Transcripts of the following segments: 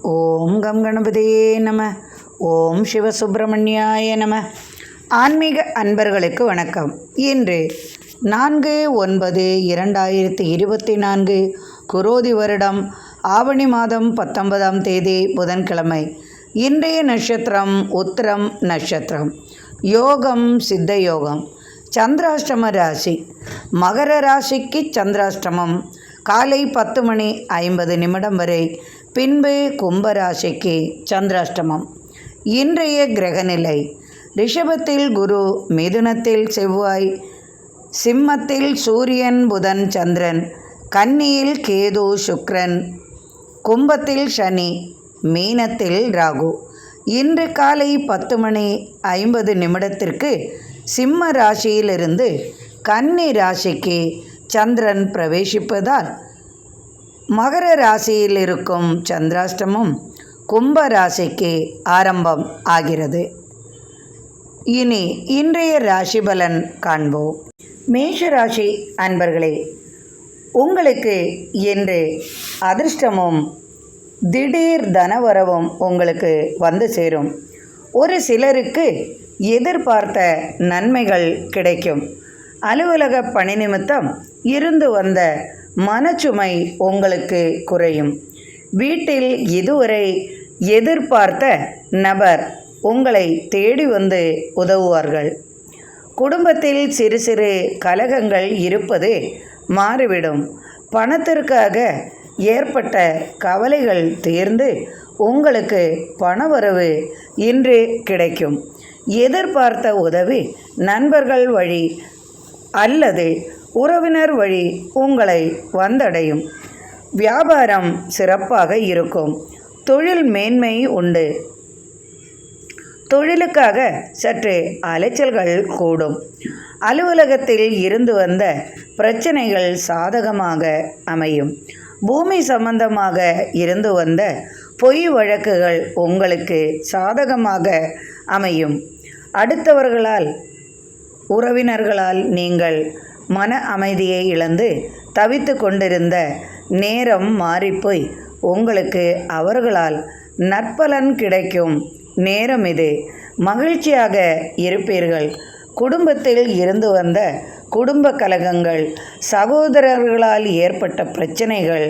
ஓம் come கணபதியே நம. ஓம் சிவசுப்பிரமணியாய நம. ஆன்மீக அன்பர்களுக்கு வணக்கம். இன்று 4/9/2024 குரோதி வருடம் ஆவணி மாதம் 19ஆம் தேதி புதன்கிழமை. இன்றைய நட்சத்திரம் உத்திரம் நட்சத்திரம். யோகம் சித்த யோகம். சந்திராஷ்டம ராசி. மகர ராசிக்கு சந்திராஷ்டமம் காலை 10:50 வரை. பின்பு கும்பராசிக்கு சந்திராஷ்டமம். இன்றைய கிரகநிலை: ரிஷபத்தில் குரு, மிதுனத்தில் செவ்வாய், சிம்மத்தில் சூரியன் புதன் சந்திரன், கன்னியில் கேது சுக்கிரன், கும்பத்தில் சனி, மீனத்தில் ராகு. இன்று காலை 10:50 சிம்ம ராசியிலிருந்து கன்னி ராசிக்கு சந்திரன் பிரவேசிப்பதால் மகர ராசியில் இருக்கும் சந்திராஷ்டமம் கும்ப ராசிக்கு ஆரம்பம் ஆகிறது. இனி இன்றைய ராசி பலன் காண்போம். மேஷ ராசி அன்பர்களே, உங்களுக்கு இன்று அதிர்ஷ்டமும் திடீர் தனவரவும் உங்களுக்கு வந்து சேரும். ஒரு சிலருக்கு எதிர்பார்த்த நன்மைகள் கிடைக்கும். அலுவலக பணி நிமித்தம் இருந்து வந்த மனச்சுமை உங்களுக்கு குறையும். வீட்டில் இதுவரை எதிர்பார்த்த நபர் உங்களை தேடி வந்து உதவுவார்கள். குடும்பத்தில் சிறு சிறு கலகங்கள் இருப்பது மாறிவிடும். பணத்திற்காக ஏற்பட்ட கவலைகள் தீர்ந்து உங்களுக்கு பணவரவு இன்று கிடைக்கும். எதிர்பார்த்த உதவி நண்பர்கள் வழி அல்லது உறவினர் வழி உங்களை வந்தடையும். வியாபாரம் சிறப்பாக இருக்கும். தொழில் மேன்மை உண்டு. தொழிலுக்காக சற்று அலைச்சல்கள் கூடும். அலுவலகத்தில் இருந்து வந்த பிரச்சனைகள் சாதகமாக அமையும். பூமி சம்பந்தமாக இருந்து வந்த பொய் வழக்குகள் உங்களுக்கு சாதகமாக அமையும். அடுத்தவர்களால் உறவினர்களால் நீங்கள் மன அமைதியை இழந்து தவித்து கொண்டிருந்த நேரம் மாறிப்போய் உங்களுக்கு அவர்களால் நற்பலன் கிடைக்கும் நேரம் இது. மகிழ்ச்சியாக இருப்பீர்கள். குடும்பத்தில் இருந்து வந்த குடும்ப கலகங்கள், சகோதரர்களால் ஏற்பட்ட பிரச்சனைகள்,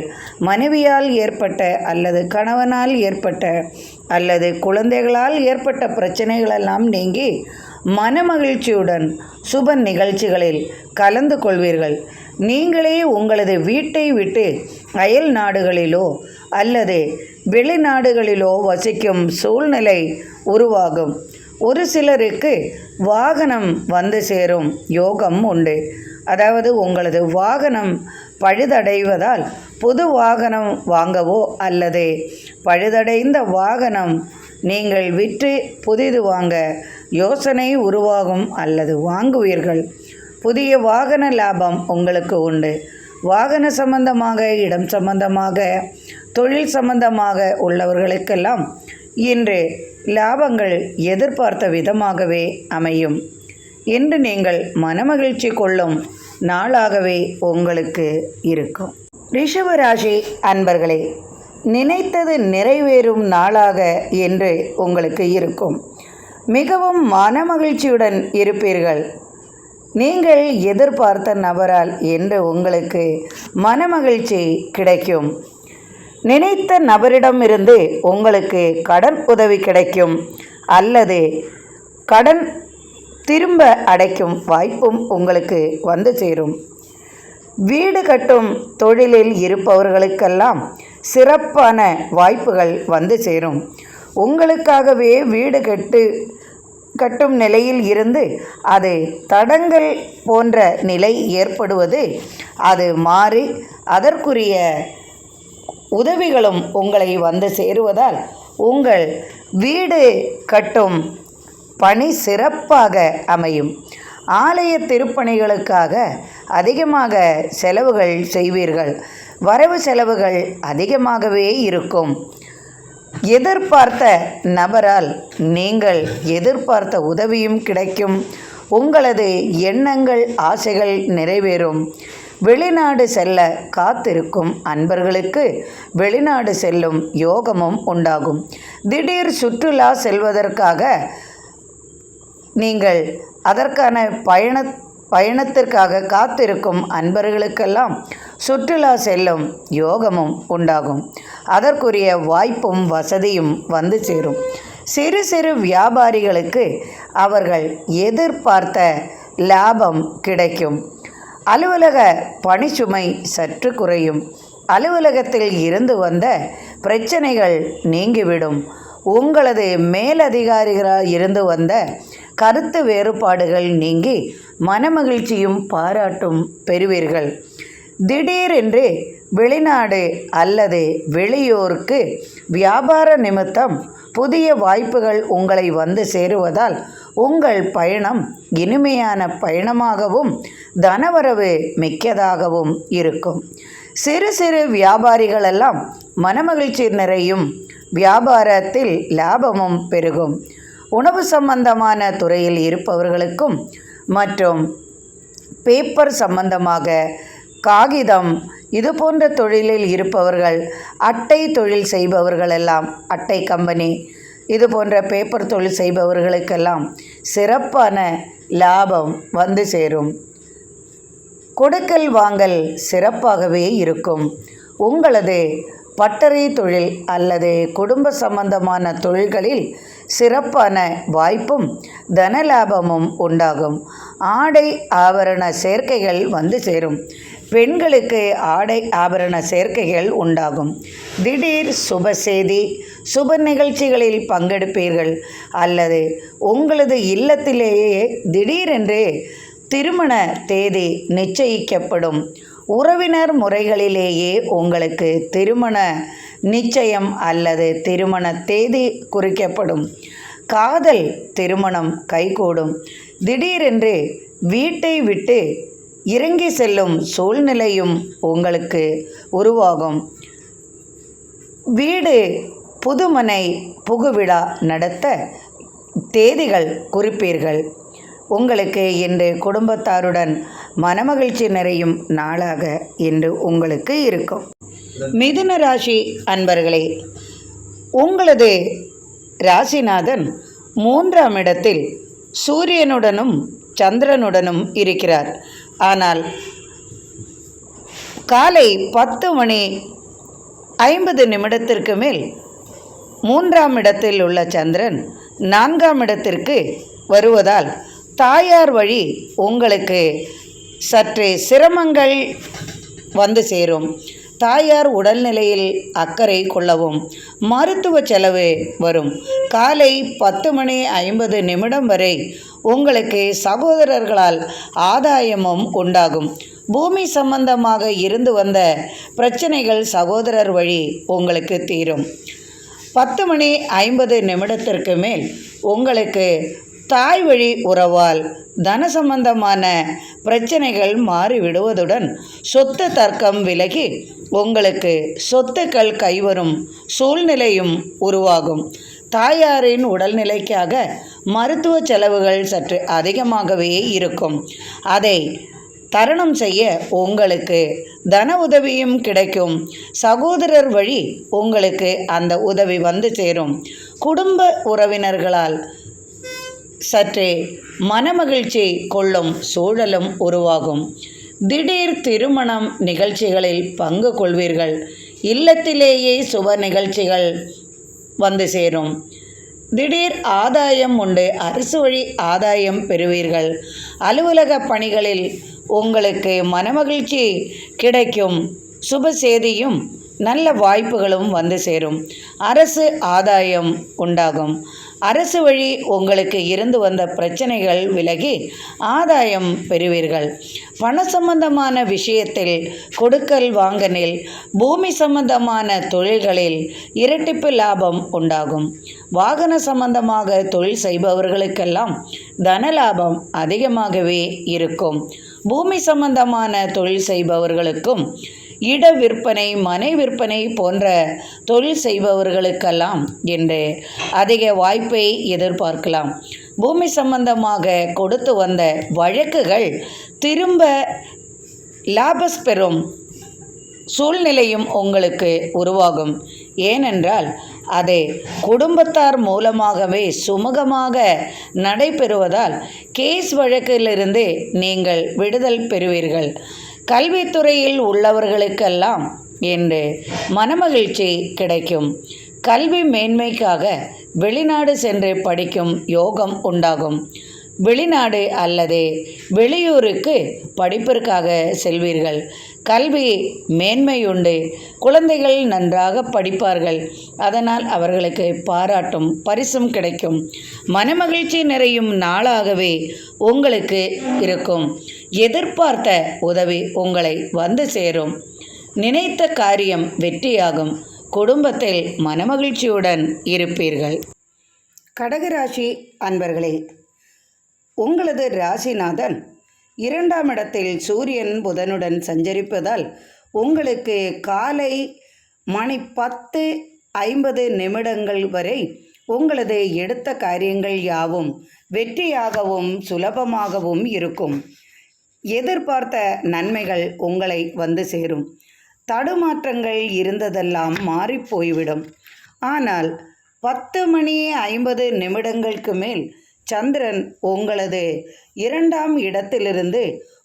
மனைவியால் ஏற்பட்ட அல்லது கணவனால் ஏற்பட்ட அல்லது குழந்தைகளால் ஏற்பட்ட பிரச்சனைகளெல்லாம் நீங்கி மனமகிழ்ச்சியுடன் சுப நிகழ்ச்சிகளில் கலந்து கொள்வீர்கள். நீங்களே உங்களது வீட்டை விட்டு அயல் நாடுகளிலோ அல்லது வெளிநாடுகளிலோ வசிக்கும் சூழ்நிலை உருவாகும். ஒரு சிலருக்கு வாகனம் வந்து சேரும் யோகம் உண்டு. அதாவது உங்களது வாகனம் பழுதடைவதால் புது வாகனம் வாங்கவோ அல்லது பழுதடைந்த வாகனம் நீங்கள் விற்று புதிது வாங்க யோசனை உருவாகும் அல்லது வாங்குவீர்கள். புதிய வாகன லாபம் உங்களுக்கு உண்டு. வாகன சம்பந்தமாக, இடம் சம்பந்தமாக, தொழில் சம்பந்தமாக உள்ளவர்களுக்கெல்லாம் இன்று லாபங்கள் எதிர்பார்த்த விதமாகவே அமையும். இன்று நீங்கள் மனமகிழ்ச்சி கொள்ளும் நாளாகவே உங்களுக்கு இருக்கும். ரிஷபராசி அன்பர்களே, நினைத்தது நிறைவேறும் நாளாக என்று உங்களுக்கு இருக்கும். மிகவும் மனமகிழ்ச்சியுடன் இருப்பீர்கள். நீங்கள் எதிர்பார்த்த நபரால் என்று உங்களுக்கு மனமகிழ்ச்சி கிடைக்கும். நினைத்த நபரிடமிருந்து உங்களுக்கு கடன் உதவி கிடைக்கும் அல்லது கடன் திரும்ப அடைக்கும் வாய்ப்பும் உங்களுக்கு வந்து சேரும். வீடு கட்டும் தொழிலில் இருப்பவர்களுக்கெல்லாம் சிறப்பான வாய்ப்புகள் வந்து சேரும். உங்களுக்காகவே வீடு கட்டும் நிலையில் இருந்து அது தடங்கள் போன்ற நிலை ஏற்படுவது அது மாறி அதற்குரிய உதவிகளும் உங்களை வந்து சேருவதால் உங்கள் வீடு கட்டும் பணி சிறப்பாக அமையும். ஆலய திருப்பணிகளுக்காக அதிகமாக செலவுகள் செய்வீர்கள். வரவு செலவுகள் அதிகமாகவே இருக்கும். எதிர்பார்த்த நபரால் நீங்கள் எதிர்பார்த்த உதவியும் கிடைக்கும். உங்களது எண்ணங்கள், ஆசைகள் நிறைவேறும். வெளிநாடு செல்ல காத்திருக்கும் அன்பர்களுக்கு வெளிநாடு செல்லும் யோகமும் உண்டாகும். திடீர் சுற்றுலா செல்வதற்காக நீங்கள் அதற்கான பயணத்திற்காக காத்திருக்கும் அன்பர்களுக்கெல்லாம் சுற்றுலா செல்லும் யோகமும் உண்டாகும். அதற்குரிய வாய்ப்பும் வசதியும் வந்து சேரும். சிறு சிறு வியாபாரிகளுக்கு அவர்கள் எதிர்பார்த்த லாபம் கிடைக்கும். அலுவலக பணிச்சுமை சற்று குறையும். அலுவலகத்தில் இருந்து வந்த பிரச்சனைகள் நீங்கிவிடும். உங்களது மேலதிகாரிகளாக இருந்து வந்த கருத்து வேறுபாடுகள் நீங்கி மனமகிழ்ச்சியும் பாராட்டும் பெறுவீர்கள். திடீரென்று வெளிநாடு அல்லது வெளியூருக்கு வியாபார நிமித்தம் புதிய வாய்ப்புகள் உங்களை வந்து சேருவதால் உங்கள் பயணம் இனிமையான பயணமாகவும் தனவரவு மிக்கதாகவும் இருக்கும். சிறு சிறு வியாபாரிகளெல்லாம் மனமகிழ்ச்சி நிறையும். வியாபாரத்தில் லாபமும் பெருகும். உணவு சம்பந்தமான துறையில் இருப்பவர்களுக்கும் மற்றும் பேப்பர் சம்பந்தமாக காகிதம் இது போன்ற தொழிலில் இருப்பவர்கள், அட்டை தொழில் செய்பவர்களெல்லாம், அட்டை கம்பெனி இது போன்ற பேப்பர் தொழில் செய்பவர்களுக்கெல்லாம் சிறப்பான லாபம் வந்து சேரும். கொடுக்கல் வாங்கல் சிறப்பாகவே இருக்கும். உங்களது பட்டறை தொழில் அல்லது குடும்ப சம்பந்தமான தொழில்களில் சிறப்பான வாய்ப்பும் தனலாபமும் உண்டாகும். ஆடை ஆபரண சேர்க்கைகள் வந்து சேரும். பெண்களுக்கு ஆடை ஆபரண சேர்க்கைகள் உண்டாகும். திடீர் சுப செய்தி, சுப நிகழ்ச்சிகளில் பங்கெடுப்பீர்கள் அல்லது உங்களது இல்லத்திலேயே திடீரென்று திருமண தேதி நிச்சயிக்கப்படும். உறவினர் முறைகளிலேயே உங்களுக்கு திருமண நிச்சயம் அல்லது திருமண தேதி குறிக்கப்படும். காதல் திருமணம் கைகூடும். திடீரென்று வீட்டை விட்டு இறங்கி செல்லும் சூழ்நிலையும் உங்களுக்கு உருவாகும். வீடு புதுமனை புகுவிழா நடத்த தேதிகள் குறிப்பீர்கள். உங்களுக்கு இன்று குடும்பத்தாருடன் மனமகிழ்ச்சி நிறையும் நாளாக இன்று உங்களுக்கு இருக்கும். மிதுன ராசி அன்பர்களே, உங்களது ராசிநாதன் 3ஆம் இடத்தில் சூரியனுடனும் சந்திரனுடனும் இருக்கிறார். ஆனால் காலை 10:50 மேல் 3ஆம் இடத்தில் உள்ள சந்திரன் 4ஆம் இடத்திற்கு வருவதால் தாயார் வழி உங்களுக்கு சற்றே சிரமங்கள் வந்து சேரும். தாயார் உடல்நிலையில் அக்கறை கொள்ளவும். மருத்துவ செலவு வரும். காலை 10:50 வரை உங்களுக்கு சகோதரர்களால் ஆதாயமும் உண்டாகும். பூமி சம்பந்தமாக இருந்து வந்த பிரச்சனைகள் சகோதரர் வழி உங்களுக்கு தீரும். 10:50 மேல் உங்களுக்கு தாய் வழி உறவால் தன சம்பந்தமான பிரச்சனைகள் மாறிவிடுவதுடன் சொத்து தர்க்கம் விலகி உங்களுக்கு சொத்துக்கள் கைவரும் சூழ்நிலையும் உருவாகும். தாயாரின் உடல்நிலைக்காக மருத்துவ செலவுகள் சற்று அதிகமாகவே இருக்கும். அதை தரணம் செய்ய உங்களுக்கு தன உதவியும் கிடைக்கும். சகோதரர் வழி உங்களுக்கு அந்த உதவி வந்து சேரும். குடும்ப உறவினர்களால் சற்றே மனமகிழ்ச்சி கொள்ளும் சூழலும் உருவாகும். திடீர் திருமணம் நிகழ்ச்சிகளில் பங்கு கொள்வீர்கள். இல்லத்திலேயே சுப நிகழ்ச்சிகள் வந்து சேரும். திடீர் ஆதாயம் உண்டு. அரசு வழி ஆதாயம் பெறுவீர்கள். அலுவலக பணிகளில் உங்களுக்கு மனமகிழ்ச்சி கிடைக்கும். சுப செய்தியும் நல்ல வாய்ப்புகளும் வந்து சேரும். அரசு ஆதாயம் உண்டாகும். அரசு வழி உங்களுக்கு இருந்து வந்த பிரச்சனைகள் விலகி ஆதாயம் பெறுவீர்கள். பண சம்பந்தமான விஷயத்தில் கொடுக்கல் வாங்கலில், பூமி சம்பந்தமான தொழில்களில் இரட்டிப்பு லாபம் உண்டாகும். வாகன சம்பந்தமாக தொழில் செய்பவர்களுக்கெல்லாம் தன லாபம் அதிகமாகவே இருக்கும். பூமி சம்பந்தமான தொழில் செய்பவர்களுக்கும் இட விற்பனை, மனை விற்பனை போன்ற தொழில் செய்பவர்களுக்கெல்லாம் இன்று அதிக வாய்ப்பை எதிர்பார்க்கலாம். பூமி சம்பந்தமாக கொடுத்து வந்த வழக்குகள் திரும்ப லாபஸ் பெறும் சூழ்நிலையும் உங்களுக்கு உருவாகும். ஏனென்றால் அது குடும்பத்தார் மூலமாகவே சுமூகமாக நடைபெறுவதால் கேஸ் வழக்கிலிருந்து நீங்கள் விடுதல் பெறுவீர்கள். கல்வித்துறையில் உள்ளவர்களுக்கெல்லாம் இன்று மனமகிழ்ச்சி கிடைக்கும். கல்வி மேன்மைக்காக வெளிநாடு சென்று படிக்கும் யோகம் உண்டாகும். வெளிநாடு அல்லது வெளியூருக்கு படிப்பிற்காக செல்வீர்கள். கல்வி மேன்மையுண்டு. குழந்தைகள் நன்றாக படிப்பார்கள். அதனால் அவர்களுக்கு பாராட்டும் பரிசும் கிடைக்கும். மனமகிழ்ச்சி நிறையும் நாளாகவே உங்களுக்கு இருக்கும். எதிர்பார்த்த உதவி உங்களை வந்து சேரும். நினைத்த காரியம் வெற்றியாகும். குடும்பத்தில் மனமகிழ்ச்சியுடன் இருப்பீர்கள். கடகராசி அன்பர்களே, உங்களது ராசிநாதன் 2ஆம் இடத்தில் சூரியன் புதனுடன் சஞ்சரிப்பதால் உங்களுக்கு காலை மணி 10:50 வரை உங்களது எடுத்த காரியங்கள் யாவும் வெற்றியாகவும் சுலபமாகவும் இருக்கும். எதிர்பார்த்த நன்மைகள் உங்களை வந்து சேரும். தடுமாற்றங்கள் இருந்ததெல்லாம் மாறிப்போய்விடும். ஆனால் 10:50 மேல் சந்திரன் உங்களது 2ஆம் இடத்திலிருந்து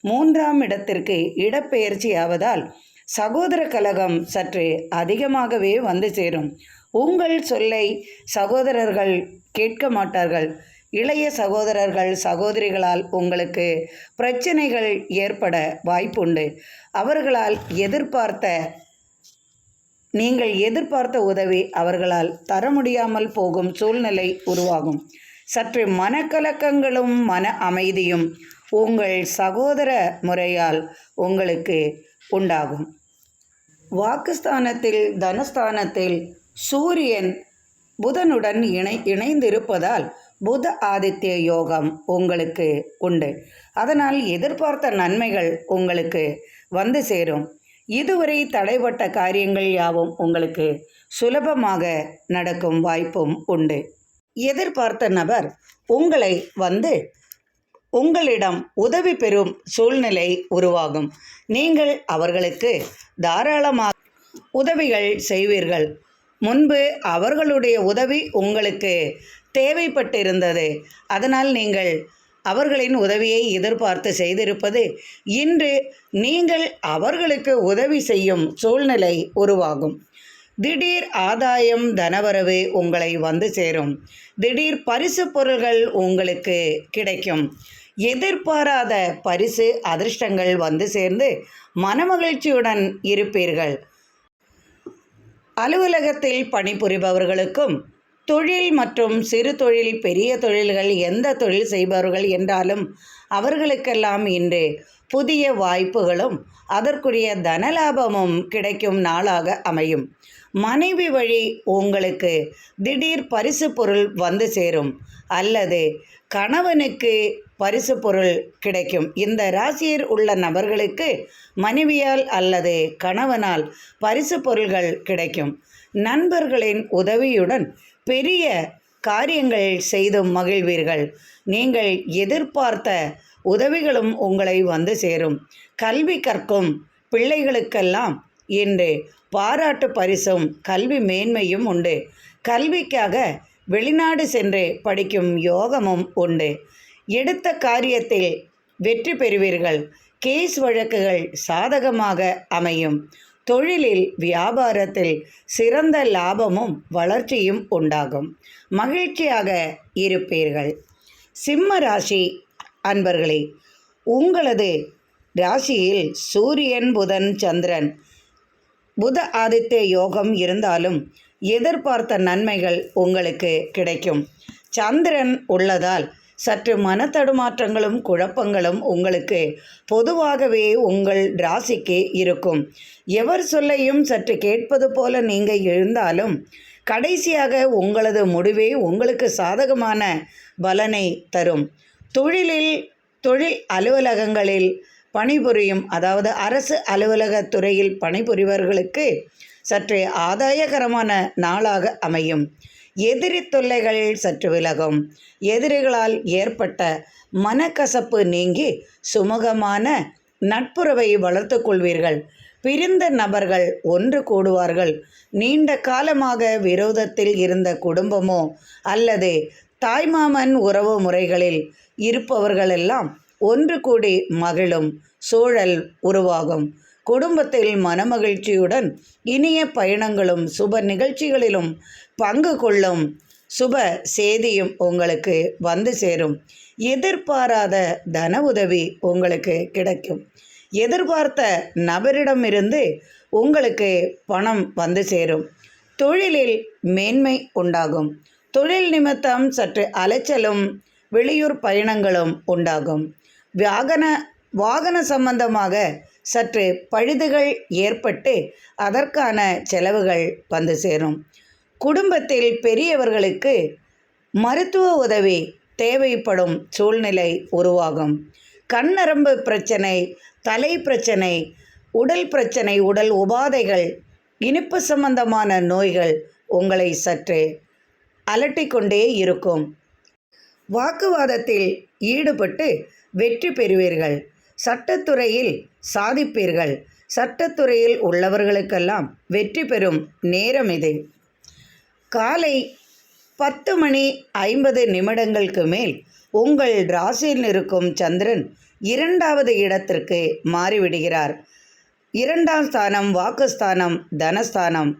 3ஆம் இடத்திற்கு இடப்பெயர்ச்சியாவதால் சகோதர கலகம் சற்று அதிகமாகவே வந்து சேரும். உங்கள் சொல்லை சகோதரர்கள் கேட்க மாட்டார்கள். இளைய சகோதரர்கள் சகோதரிகளால் உங்களுக்கு பிரச்சனைகள் ஏற்பட வாய்ப்புண்டு. அவர்களால் நீங்கள் எதிர்பார்த்த உதவி அவர்களால் தர முடியாமல் போகும் சூழ்நிலை உருவாகும். சற்று மனக்கலக்கங்களும் மன அமைதியும் உங்கள் சகோதர முறையால் உங்களுக்கு உண்டாகும். வாக்குஸ்தானத்தில் தனஸ்தானத்தில் சூரியன் புதனுடன் இணைந்திருப்பதால் புத ஆதித்ய யோகம் உங்களுக்கு உண்டு. அதனால் எதிர்பார்த்த நன்மைகள் உங்களுக்கு வந்து சேரும். இதுவரை தடைப்பட்ட காரியங்கள் யாவும் உங்களுக்கு சுலபமாக நடக்கும் வாய்ப்பும் உண்டு. எதிர்பார்த்த நபர் உங்களை வந்து உங்களிடம் உதவி பெறும் சூழ்நிலை உருவாகும். நீங்கள் அவர்களுக்கு தாராளமாக உதவிகள் செய்வீர்கள். முன்பு அவர்களுடைய உதவி உங்களுக்கு தேவைப்பட்டிருந்தது. அதனால் நீங்கள் அவர்களின் உதவியை எதிர்பார்த்து செய்திருப்பது இன்று நீங்கள் அவர்களுக்கு உதவி செய்யும் சூழ்நிலை உருவாகும். திடீர் ஆதாயம் தனவரவு உங்களை வந்து சேரும். திடீர் பரிசு பொருள்கள் உங்களுக்கு கிடைக்கும். எதிர்பாராத பரிசு அதிர்ஷ்டங்கள் வந்து சேர்ந்து மனமகிழ்ச்சியுடன் இருப்பீர்கள். அலுவலகத்தில் பணிபுரிபவர்களுக்கும் தொழில் மற்றும் சிறு தொழில் பெரிய தொழில்கள் எந்த தொழில் செய்பவர்கள் என்றாலும் அவர்களுக்கெல்லாம் இன்று புதிய வாய்ப்புகளும் அதற்குரிய தனலாபமும் கிடைக்கும் நாளாக அமையும். மனைவி வழி உங்களுக்கு திடீர் பரிசு பொருள் வந்து சேரும் அல்லது கணவனுக்கு பரிசு பொருள் கிடைக்கும். இந்த ராசியில் உள்ள நபர்களுக்கு மனைவியால் அல்லது கணவனால் பரிசு பொருள்கள் கிடைக்கும். நண்பர்களின் உதவியுடன் பெரிய காரியங்கள் செய்து மகிழ்வீர்கள். நீங்கள் எதிர்பார்த்த உதவிகளும் உங்களை வந்து சேரும். கல்வி கற்கும் பிள்ளைகளுக்கெல்லாம் இன்று பாராட்டு பரிசும் கல்வி மேன்மையும் உண்டு. கல்விக்காக வெளிநாடு சென்று படிக்கும் யோகமும் உண்டு. எடுத்த காரியத்தில் வெற்றி பெறுவீர்கள். கேஸ் வழக்குகள் சாதகமாக அமையும். தொழிலில் வியாபாரத்தில் சிறந்த லாபமும் வளர்ச்சியும் உண்டாகும். மகிழ்ச்சியாக இருப்பீர்கள். சிம்ம ராசி அன்பர்களே, உங்களது ராசியில் சூரியன் புதன் சந்திரன் புத ஆதித்ய யோகம் இருந்தாலும் எதிர்பார்த்த நன்மைகள் உங்களுக்கு கிடைக்கும். சந்திரன் உள்ளதால் சற்று மனத்தடுமாற்றங்களும் குழப்பங்களும் உங்களுக்கு பொதுவாகவே உங்கள் ராசிக்கு இருக்கும். எவர் சொல்லையும் சற்று கேட்பது போல நீங்கள் இருந்தாலும் கடைசியாக உங்களது முடிவே உங்களுக்கு சாதகமான பலனை தரும். தொழில் அலுவலகங்களில் பணிபுரியும், அதாவது அரசு அலுவலகத் துறையில் பணிபுரிவர்களுக்கு சற்று ஆதாயகரமான நாளாக அமையும். எதிரி தொல்லைகள் சற்று விலகும். எதிரிகளால் ஏற்பட்ட மனக்கசப்பு நீங்கி சுமூகமான நட்புறவை வளர்த்து கொள்வீர்கள். பிரிந்த நபர்கள் ஒன்று கூடுவார்கள். நீண்ட காலமாக விரோதத்தில் இருந்த குடும்பமோ அல்லது தாய்மாமன் உறவு முறைகளில் இருப்பவர்களெல்லாம் ஒன்று கூடி மகிழும் சூழல் உருவாகும். குடும்பத்தில் மனமகிழ்ச்சியுடன் இனிய பயணங்களும் சுப நிகழ்ச்சிகளிலும் பங்கு கொள்ளும் சுப செய்தியும் உங்களுக்கு வந்து சேரும். எதிர்பாராத தன உதவி உங்களுக்கு கிடைக்கும். எதிர்பார்த்த நபரிடமிருந்து உங்களுக்கு பணம் வந்து சேரும். தொழிலில் மேன்மை உண்டாகும். தொழில் நிமித்தம் சற்று அலைச்சலும் வெளியூர் பயணங்களும் உண்டாகும். வாகன சம்பந்தமாக சற்று பழுதுகள் ஏற்பட்டு அதற்கான செலவுகள் வந்து சேரும். குடும்பத்தில் பெரியவர்களுக்கு மருத்துவ உதவி தேவைப்படும் சூழ்நிலை உருவாகும். கண்ணரம்பு பிரச்சனை, தலை பிரச்சனை, உடல் பிரச்சனை, உடல் உபாதைகள், இனிப்பு சம்பந்தமான நோய்கள் உங்களை சற்று அலட்டிக்கொண்டே இருக்கும். வாக்குவாதத்தில் ஈடுபட்டு வெற்றி பெறுவீர்கள். சட்டத்துறையில் சாதிப்பீர்கள். சட்டத்துறையில் உள்ளவர்களுக்கெல்லாம் வெற்றி பெறும் நேரம் இது. காலை 10:50 மேல் உங்கள் ராசியில் இருக்கும் சந்திரன் 2வது இடத்திற்கு மாறிவிடுகிறார். 2ஆம் ஸ்தானம் வாக்குஸ்தானம், தனஸ்தானம்.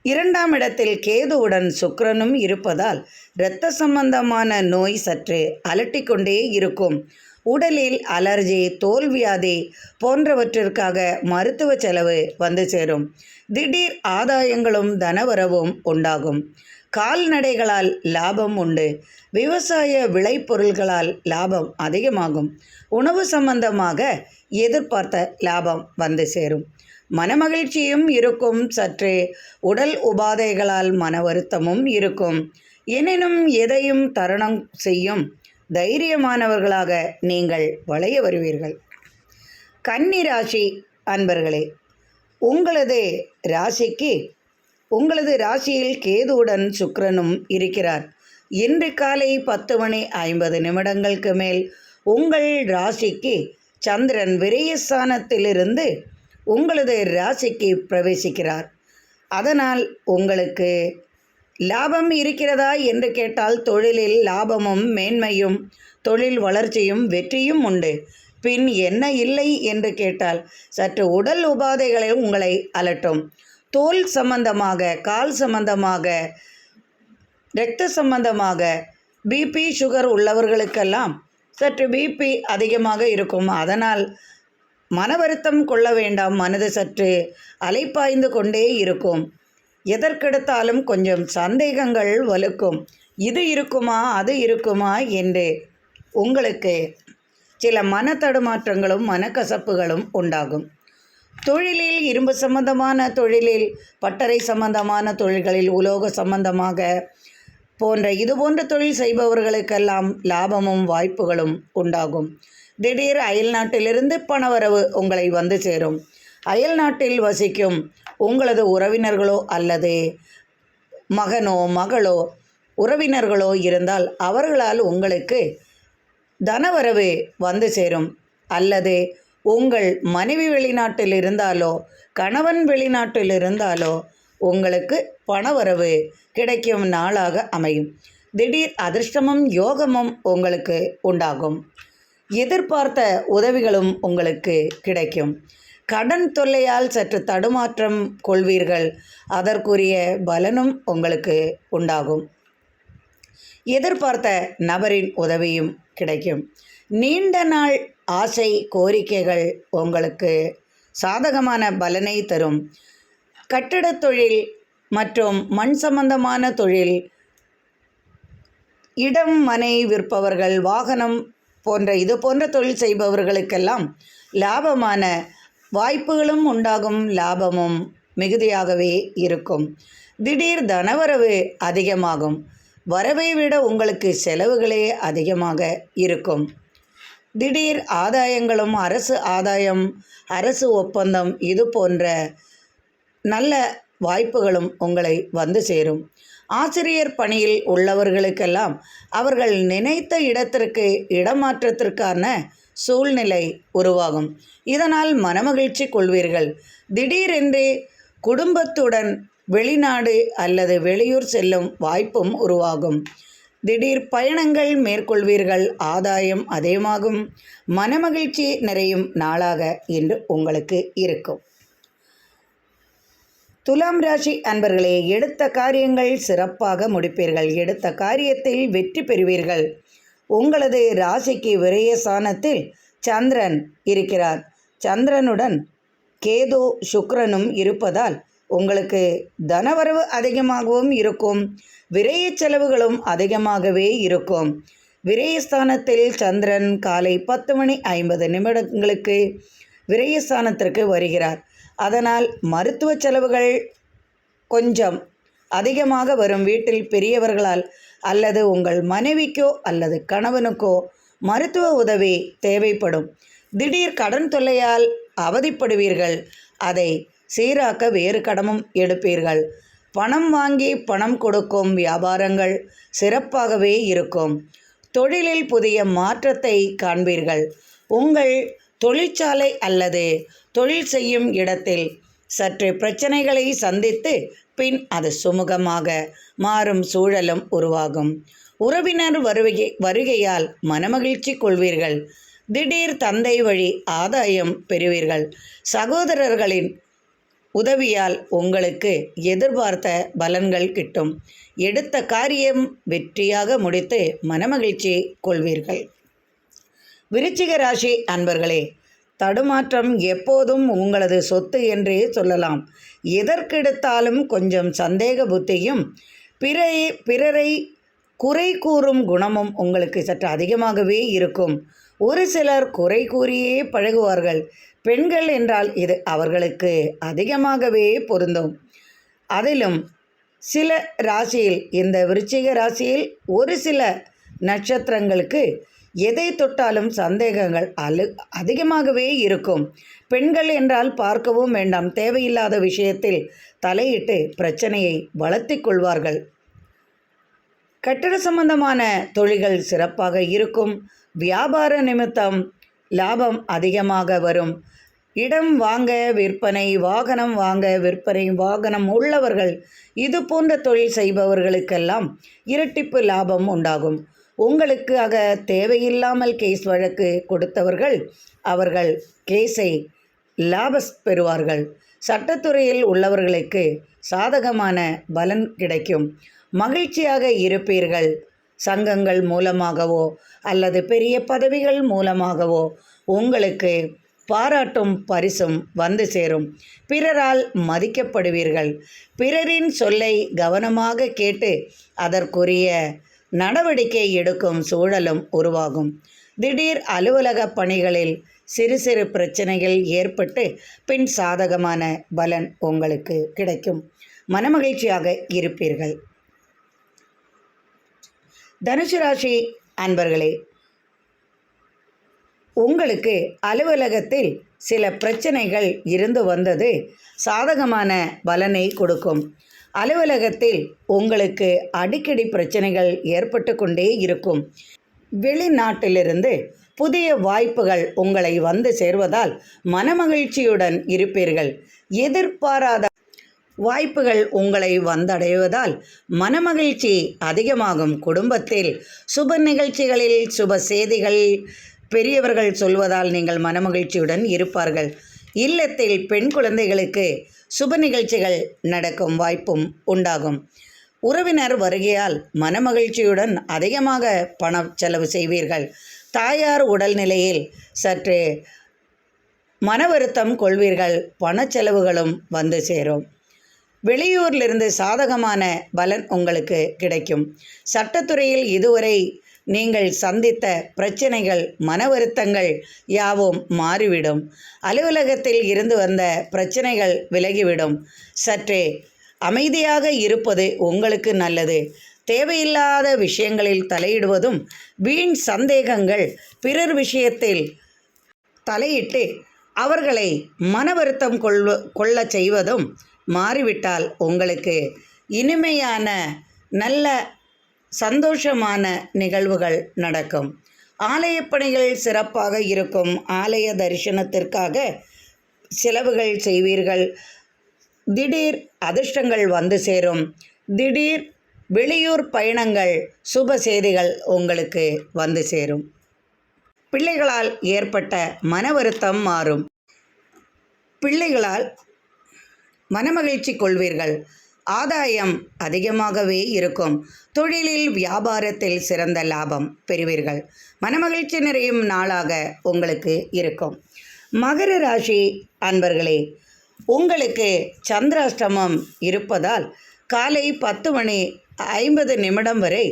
2ஆம் இடத்தில் கேதுவுடன் சுக்கிரனும் இருப்பதால் இரத்த சம்பந்தமான நோய் சற்று அலட்டிக்கொண்டே இருக்கும். உடலில் அலர்ஜி, தோல்வியாதி போன்றவற்றிற்காக மருத்துவ செலவு வந்து சேரும். திடீர் ஆதாயங்களும் தனவரவும் உண்டாகும். கால்நடைகளால் லாபம் உண்டு. விவசாய விளைபொருள்களால் லாபம் அதிகமாகும். உணவு சம்பந்தமாக எதிர்பார்த்த லாபம் வந்து சேரும். மனமகிழ்ச்சியும் இருக்கும். சற்று உடல் உபாதைகளால் மன வருத்தமும் இருக்கும். எனினும் எதையும் தருணம் செய்யும் தைரியமானவர்களாக நீங்கள் வளைய வருவீர்கள். கன்னி ராசி அன்பர்களே, உங்களது ராசியில் கேதுவுடன் சுக்கிரனும் இருக்கிறார். இன்று காலை 10:50 மேல் உங்கள் ராசிக்கு சந்திரன் விரயஸ்தானத்திலிருந்து உங்களது ராசிக்கு பிரவேசிக்கிறார். அதனால் உங்களுக்கு லாபம் இருக்கிறதா என்று கேட்டால் தொழிலில் லாபமும் மேன்மையும், தொழில் வளர்ச்சியும் வெற்றியும் உண்டு. பின் என்ன இல்லை என்று கேட்டால் சற்று உடல் உபாதைகளை உங்களை அலட்டும். தோல் சம்பந்தமாக, கால் சம்பந்தமாக, இரத்த சம்பந்தமாக, பிபி சுகர் உள்ளவர்களுக்கெல்லாம் சற்று பிபி அதிகமாக இருக்கும். அதனால் மன வருத்தம் கொள்ள வேண்டாம். மனது சற்று அலைப்பாய்ந்து கொண்டே இருக்கும். எதற்கெடுத்தாலும் கொஞ்சம் சந்தேகங்கள் வலுக்கும். இது இருக்குமா அது இருக்குமா என்று உங்களுக்கு சில மன தடுமாற்றங்களும் மனக்கசப்புகளும் உண்டாகும். தொழிலில் இரும்பு சம்பந்தமான தொழிலில், பட்டறை சம்பந்தமான தொழில்களில், உலோக சம்பந்தமாக இதுபோன்ற தொழில் செய்பவர்களுக்கெல்லாம் லாபமும் வாய்ப்புகளும் உண்டாகும். திடீர் அயல்நாட்டிலிருந்து பணவரவு உங்களை வந்து சேரும். அயல்நாட்டில் வசிக்கும் உங்களது உறவினர்களோ அல்லது மகனோ மகளோ உறவினர்களோ இருந்தால் அவர்களால் உங்களுக்கு தனவரவு வந்து சேரும். அல்லது உங்கள் மனைவி வெளிநாட்டில் இருந்தாலோ கணவன் வெளிநாட்டில் இருந்தாலோ உங்களுக்கு பணவரவு கிடைக்கும் நாளாக அமையும். திடீர் அதிர்ஷ்டமும் யோகமும் உங்களுக்கு உண்டாகும். எதிர்பார்த்த உதவிகளும் உங்களுக்கு கிடைக்கும். கடன் தொல்லையால் சற்று தடுமாற்றம் கொள்வீர்கள். அதற்குரிய பலனும் உங்களுக்கு உண்டாகும். எதிர்பார்த்த நபரின் உதவியும் கிடைக்கும். நீண்ட நாள் ஆசை கோரிக்கைகள் உங்களுக்கு சாதகமான பலனை தரும். கட்டிடத் தொழில் மற்றும் மண் சம்பந்தமான தொழில், இடம் மனை விற்பவர்கள், வாகனம் இது போன்ற தொழில் செய்பவர்களுக்கெல்லாம் லாபமான வாய்ப்புகளும் உண்டாகும். லாபமும் மிகுதியாகவே இருக்கும். திடீர் தனவரவு அதிகமாகும். வரவை விட உங்களுக்கு செலவுகளே அதிகமாக இருக்கும். திடீர் ஆதாயங்களும், அரசு ஆதாயம், அரசு ஒப்பந்தம் இது போன்ற நல்ல வாய்ப்புகளும் உங்களை வந்து சேரும். ஆசிரியர் பணியில் உள்ளவர்களுக்கெல்லாம் அவர்கள் நினைத்த இடத்திற்கு இடமாற்றத்திற்கான சூழ்நிலை உருவாகும். இதனால் மனமகிழ்ச்சி கொள்வீர்கள். திடீரென்று குடும்பத்துடன் வெளிநாடு அல்லது வெளியூர் செல்லும் வாய்ப்பும் உருவாகும். திடீர் பயணங்கள் மேற்கொள்வீர்கள். ஆதாயம் அதிகமாகும். மனமகிழ்ச்சி நிறையும் நாளாக இன்று உங்களுக்கு இருக்கும். துலாம் ராசி அன்பர்களே, எடுத்த காரியங்கள் சிறப்பாக முடிப்பீர்கள். எடுத்த காரியத்தில் வெற்றி பெறுவீர்கள். உங்களது ராசிக்கு விரயஸ்தானத்தில் சந்திரன் இருக்கிறார். சந்திரனுடன் கேது சுக்கிரனும் இருப்பதால் உங்களுக்கு தனவரவு அதிகமாகவும் இருக்கும். விரய செலவுகளும் அதிகமாகவே இருக்கும். விரயஸ்தானத்தில் சந்திரன் காலை 10:50 விரயஸ்தானத்திற்கு வருகிறார். அதனால் மருத்துவ செலவுகள் கொஞ்சம் அதிகமாக வரும். வீட்டில் பெரியவர்களால் அல்லது உங்கள் மனைவிக்கோ அல்லது கணவனுக்கோ மருத்துவ உதவி தேவைப்படும். திடீர் கடன் தொல்லையால் அவதிப்படுவீர்கள். அதை சீராக்க வேறு கடமும் எடுப்பீர்கள். பணம் வாங்கி பணம் கொடுக்கும் வியாபாரங்கள் சிறப்பாகவே இருக்கும். தொழிலில் புதிய மாற்றத்தை காண்பீர்கள். உங்கள் தொழிற்சாலை அல்லது தொழில் செய்யும் இடத்தில் சற்று பிரச்சனைகளை சந்தித்து பின் அது சுமூகமாக மாறும் சூழலும் உருவாகும். உறவினர் வருகையால் மனமகிழ்ச்சி கொள்வீர்கள். திடீர் தந்தை வழி ஆதாயம் பெறுவீர்கள். சகோதரர்களின் உதவியால் உங்களுக்கு எதிர்பார்த்த பலன்கள் கிட்டும். எடுத்த காரியம் வெற்றியாக முடித்து மனமகிழ்ச்சி கொள்வீர்கள். விருச்சிக ராசி அன்பர்களே, தடுமாற்றம் எப்போதும் உங்களது சொத்து என்றே சொல்லலாம். எதற்கெடுத்தாலும் கொஞ்சம் சந்தேக புத்தியும் பிறரை குறை கூறும் குணமும் உங்களுக்கு சற்று அதிகமாகவே இருக்கும். ஒரு சிலர் குறை கூறியே பழகுவார்கள். பெண்கள் என்றால் இது அவர்களுக்கு அதிகமாகவே பொருந்தும். அதிலும் சில ராசியில், இந்த விருச்சிக ராசியில் ஒரு சில நட்சத்திரங்களுக்கு எதை தொட்டாலும் சந்தேகங்கள் அதிகமாகவே இருக்கும். பெண்கள் என்றால் பார்க்கவும் வேண்டாம். தேவையில்லாத விஷயத்தில் தலையிட்டு பிரச்சனையை வளர்த்தி கொள்வார்கள். கட்டட சம்பந்தமான தொழில்கள் சிறப்பாக இருக்கும். வியாபார நிமித்தம் லாபம் அதிகமாக வரும். இடம் வாங்க விற்பனை, வாகனம் வாங்க விற்பனை, வாகனம் உள்ளவர்கள், இது போன்ற தொழில் செய்பவர்களுக்கெல்லாம் இரட்டிப்பு லாபம் உண்டாகும். உங்களுக்காக தேவையில்லாமல் கேஸ் வழக்கு கொடுத்தவர்கள் அவர்கள் கேஸை லாபஸ் பெறுவார்கள். சட்டத்துறையில் உள்ளவர்களுக்கு சாதகமான பலன் கிடைக்கும். மகிழ்ச்சியாக இருப்பீர்கள். சங்கங்கள் மூலமாகவோ அல்லது பெரிய பதவிகள் மூலமாகவோ உங்களுக்கு பாராட்டும் பரிசும் வந்து சேரும். பிறரால் மதிக்கப்படுவீர்கள். பிறரின் சொல்லை கவனமாக கேட்டு அதற்குரிய நடவடிக்கை எடுக்கும் சூழலும் உருவாகும். திடீர் அலுவலக பணிகளில் சிறு சிறு பிரச்சனைகள் ஏற்பட்டு பின் சாதகமான பலன் உங்களுக்கு கிடைக்கும். மனமகிழ்ச்சியாக இருப்பீர்கள். தனுசு ராசி அன்பர்களே, உங்களுக்கு அலுவலகத்தில் சில பிரச்சனைகள் இருந்து வந்தது சாதகமான பலனை கொடுக்கும். அலுவலகத்தில் உங்களுக்கு அடிக்கடி பிரச்சனைகள் ஏற்பட்டு கொண்டே இருக்கும். வெளிநாட்டிலிருந்து புதிய வாய்ப்புகள் உங்களை வந்து சேர்வதால் மனமகிழ்ச்சியுடன் இருப்பீர்கள். எதிர்பாராத வாய்ப்புகள் உங்களை வந்தடைவதால் மனமகிழ்ச்சி அதிகமாகும். குடும்பத்தில் சுப நிகழ்ச்சிகளில் சுப செய்திகள் பெரியவர்கள் சொல்வதால் நீங்கள் மனமகிழ்ச்சியுடன் இருப்பார்கள். இல்லத்தில் பெண் குழந்தைகளுக்கு சுப நிகழ்ச்சிகள் நடக்கும் வாய்ப்பும் உண்டாகும். உறவினர் வருகையால் மனமகிழ்ச்சியுடன் அதிகமாக பணம் செலவு செய்வீர்கள். தாயார் உடல்நிலையில் சற்று மன வருத்தம் கொள்வீர்கள். பணச்செலவுகளும் வந்து சேரும். வெளியூரிலிருந்து சாதகமான பலன் உங்களுக்கு கிடைக்கும். சட்டத்துறையில் இதுவரை நீங்கள் சந்தித்த பிரச்சனைகள், மன வருத்தங்கள் யாவும் மாறிவிடும். அலுவலகத்தில் இருந்து வந்த பிரச்சனைகள் விலகிவிடும். சற்றே அமைதியாக இருப்பது உங்களுக்கு நல்லது. தேவையில்லாத விஷயங்களில் தலையிடுவதும், வீண் சந்தேகங்கள், பிறர் விஷயத்தில் தலையிட்டு அவர்களை மன வருத்தம் கொள்ளச் செய்வதும் மாறிவிட்டால் உங்களுக்கு இனிமையான நல்ல சந்தோஷமான நிகழ்வுகள் நடக்கும். ஆலய பணிகள் சிறப்பாக இருக்கும். ஆலய தரிசனத்திற்காக செலவுகள் செய்வீர்கள். திடீர் அதிர்ஷ்டங்கள் வந்து சேரும். திடீர் வெளியூர் பயணங்கள், சுப செய்திகள் உங்களுக்கு வந்து சேரும். பிள்ளைகளால் ஏற்பட்ட மன வருத்தம் மாறும். பிள்ளைகளால் மனமகிழ்ச்சி கொள்வீர்கள். ஆதாயம் அதிகமாகவே இருக்கும். தொழிலில் வியாபாரத்தில் சிறந்த லாபம் பெறுவீர்கள். மனமகிழ்ச்சி நிறையும் நாளாக உங்களுக்கு இருக்கும். மகர ராசி அன்பர்களே, உங்களுக்கு சந்திராஷ்டமம் இருப்பதால் காலை 10:50 வரை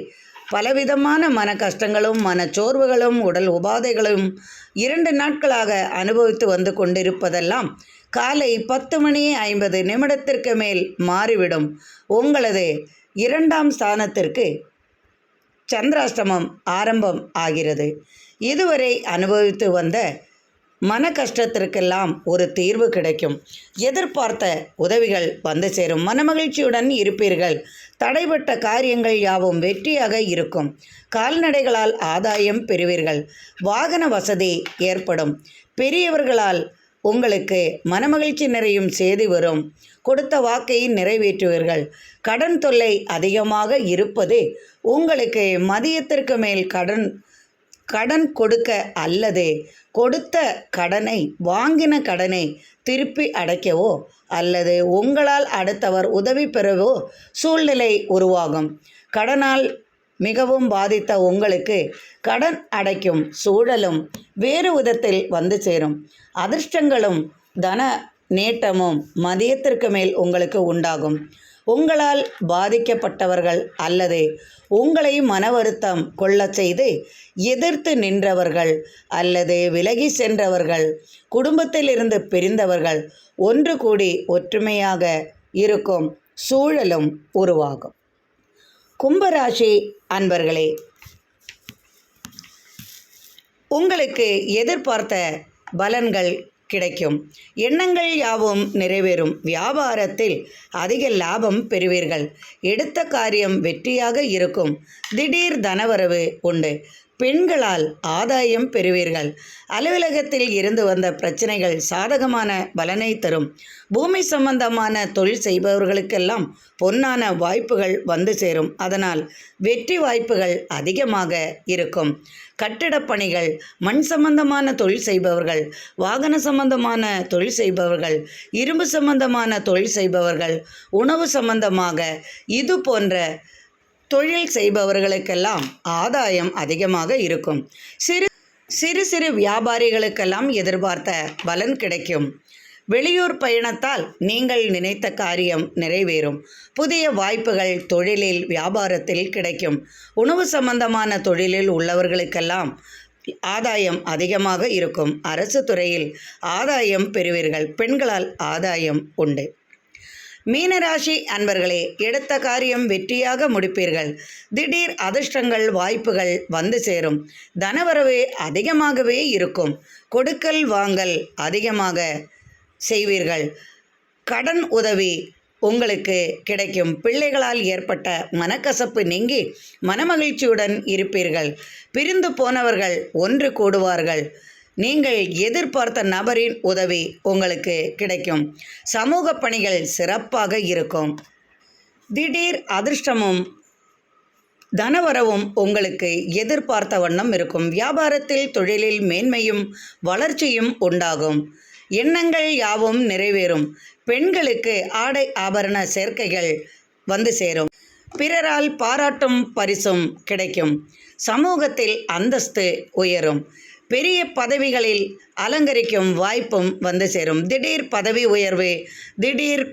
பலவிதமான மன கஷ்டங்களும் மனச்சோர்வுகளும் உடல் உபாதைகளும் 2 நாட்களாக அனுபவித்து வந்து கொண்டிருப்பதெல்லாம் காலை 10:50 மேல் மாறிவிடும். உங்களது 2ஆம் ஸ்தானத்திற்கு சந்திராஷ்டமம் ஆரம்பம் ஆகிறது. இதுவரை அனுபவித்து வந்த மன கஷ்டத்திற்கெல்லாம் ஒரு தீர்வு கிடைக்கும். எதிர்பார்த்த உதவிகள் வந்து சேரும். மனமகிழ்ச்சியுடன் இருப்பீர்கள். தடைப்பட்ட காரியங்கள் யாவும் வெற்றியாக இருக்கும். கால்நடைகளால் ஆதாயம் பெறுவீர்கள். வாகன வசதி ஏற்படும். பெரியவர்களால் உங்களுக்கு மனமகிழ்ச்சி நிறையும் செய்தி வரும். கொடுத்த வாக்கை நிறைவேற்றுவீர்கள். கடன் தொல்லை அதிகமாக இருப்பது உங்களுக்கு மதியத்திற்கு மேல் கடன் கொடுக்க அல்லது கொடுத்த கடனை வாங்கின கடனை திருப்பி அடைக்கவோ அல்லது உங்களால் அடுத்தவர் உதவி பெறவோ சூழ்நிலை உருவாகும். கடனால் மிகவும் பாதித்த உங்களுக்கு கடன் அடைக்கும் சூழலும் வேறு விதத்தில் வந்து சேரும். அதிர்ஷ்டங்களும் தன நேட்டமும் மதியத்திற்கு மேல் உங்களுக்கு உண்டாகும். உங்களால் பாதிக்கப்பட்டவர்கள் அல்லது உங்களை மன வருத்தம் கொள்ளச் செய்து எதிர்த்து நின்றவர்கள் அல்லது விலகி சென்றவர்கள், குடும்பத்திலிருந்து பிரிந்தவர்கள் ஒன்று கூடி ஒற்றுமையாக இருக்கும் சூழலும் உருவாகும். கும்பராசி அன்பர்களே, உங்களுக்கு எதிர்பார்த்த பலன்கள் கிடைக்கும். எண்ணங்கள் யாவும் நிறைவேறும். வியாபாரத்தில் அதிக லாபம் பெறுவீர்கள். எடுத்த காரியம் வெற்றியாக இருக்கும். திடீர் தனவரவு உண்டு. பெண்களால் ஆதாயம் பெறுவீர்கள். அலுவலகத்தில் இருந்து வந்த பிரச்சனைகள் சாதகமான பலனை தரும். பூமி சம்பந்தமான தொழில் செய்பவர்களுக்கெல்லாம் பொன்னான வாய்ப்புகள் வந்து சேரும். அதனால் வெற்றி வாய்ப்புகள் அதிகமாக இருக்கும். கட்டிடப் பணிகள், மண் சம்பந்தமான தொழில் செய்பவர்கள், வாகன சம்பந்தமான தொழில் செய்பவர்கள், இரும்பு சம்பந்தமான தொழில் செய்பவர்கள், உணவு சம்பந்தமாக இது போன்ற தொழில் செய்பவர்களுக்கெல்லாம் ஆதாயம் அதிகமாக இருக்கும். சிறு சிறு வியாபாரிகளுக்கெல்லாம் எதிர்பார்த்த பலன் கிடைக்கும். வெளியூர் பயணத்தால் நீங்கள் நினைத்த காரியம் நிறைவேறும். புதிய வாய்ப்புகள் தொழிலில் வியாபாரத்தில் கிடைக்கும். உணவு சம்பந்தமான தொழிலில் உள்ளவர்களுக்கெல்லாம் ஆதாயம் அதிகமாக இருக்கும். அரசு துறையில் ஆதாயம் பெறுவீர்கள். பெண்களால் ஆதாயம் உண்டு. மீனராசி அன்பர்களே, எடுத்த காரியம் வெற்றியாக முடிப்பீர்கள். திடீர் அதிர்ஷ்டங்கள் வாய்ப்புகள் வந்து சேரும். தனவரவு அதிகமாகவே இருக்கும். கொடுக்கல் வாங்கல் அதிகமாக செய்வீர்கள். கடன் உதவி உங்களுக்கு கிடைக்கும். பிள்ளைகளால் ஏற்பட்ட மனக்கசப்பு நீங்கி மனமகிழ்ச்சியுடன் இருப்பீர்கள். பிரிந்து போனவர்கள் ஒன்று கூடுவார்கள். நீங்கள் எதிர்பார்த்த நபரின் உதவி உங்களுக்கு கிடைக்கும். சமூக பணிகள் சிறப்பாக இருக்கும். திடீர் அதிர்ஷ்டமும் தனவரவும் உங்களுக்கு எதிர்பார்த்த வண்ணம் இருக்கும். வியாபாரத்தில் தொழிலில் மேன்மையும் வளர்ச்சியும் உண்டாகும். எண்ணங்கள் யாவும் நிறைவேறும். பெண்களுக்கு ஆடை ஆபரண சேர்க்கைகள் வந்து சேரும். பிறரால் பாராட்டும் பரிசும் கிடைக்கும். சமூகத்தில் அந்தஸ்து உயரும். பெரிய பதவிகளில் அலங்கரிக்கும் வாய்ப்பும் வந்து சேரும். திடீர் பதவி உயர்வு, திடீர்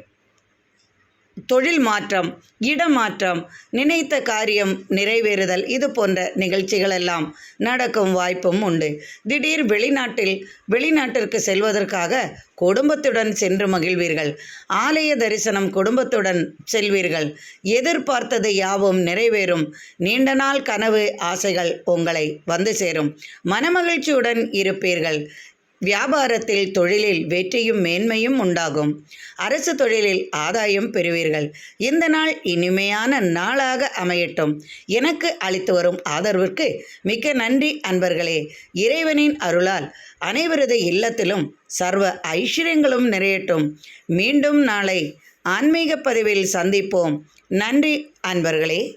தொழில் மாற்றம், இடமாற்றம், நினைத்த காரியம் நிறைவேறுதல் இது போன்ற நிகழ்ச்சிகளெல்லாம் நடக்கும் வாய்ப்பும் உண்டு. திடீர் வெளிநாட்டிற்கு செல்வதற்காக குடும்பத்துடன் சென்று மகிழ்வீர்கள். ஆலய தரிசனம் குடும்பத்துடன் செல்வீர்கள். எதிர்பார்த்தது யாவும் நிறைவேறும். நீண்ட நாள் கனவு ஆசைகள் உங்களை வந்து சேரும். மனமகிழ்ச்சியுடன் இருப்பீர்கள். வியாபாரத்தில் தொழிலில் வெற்றியும் மேன்மையும் உண்டாகும். அரசு தொழிலில் ஆதாயம் பெறுவீர்கள். இந்த நாள் இனிமையான நாளாக அமையட்டும். எனக்கு அளித்து வரும் ஆதரவிற்கு மிக்க நன்றி அன்பர்களே. இறைவனின் அருளால் அனைவரது இல்லத்திலும் சர்வ ஐஸ்வர்யங்களும் நிறையட்டும். மீண்டும் நாளை ஆன்மீக பதிவில் சந்திப்போம். நன்றி அன்பர்களே.